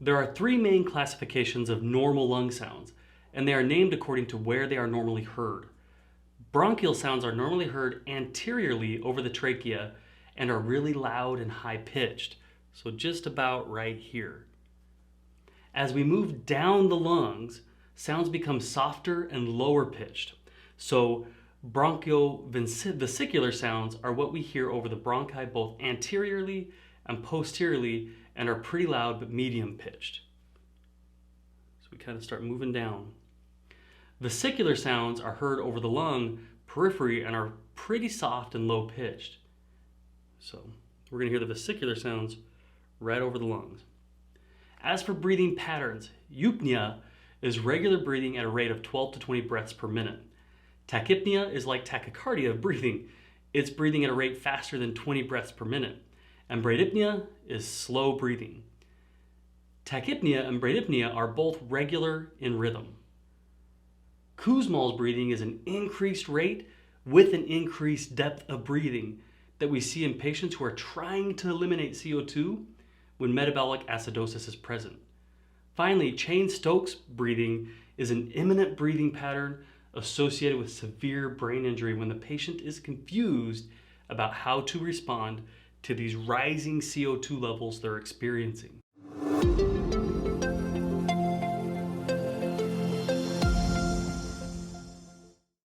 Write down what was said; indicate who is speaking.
Speaker 1: There are three main classifications of normal lung sounds, and they are named according to where they are normally heard. Bronchial sounds are normally heard anteriorly over the trachea and are really loud and high-pitched, so just about right here. As we move down the lungs, sounds become softer and lower pitched. So bronchiovesicular sounds are what we hear over the bronchi both anteriorly and posteriorly and are pretty loud but medium pitched. So we kind of start moving down. Vesicular sounds are heard over the lung periphery and are pretty soft and low pitched. So we're going to hear the vesicular sounds right over the lungs. As for breathing patterns, eupnea is regular breathing at a rate of 12 to 20 breaths per minute. Tachypnea is like tachycardia of breathing. It's breathing at a rate faster than 20 breaths per minute. And bradypnea is slow breathing. Tachypnea and bradypnea are both regular in rhythm. Kussmaul's breathing is an increased rate with an increased depth of breathing that we see in patients who are trying to eliminate CO2 when metabolic acidosis is present. Finally, Cheyne-Stokes breathing is an imminent breathing pattern associated with severe brain injury when the patient is confused about how to respond to these rising CO2 levels they're experiencing.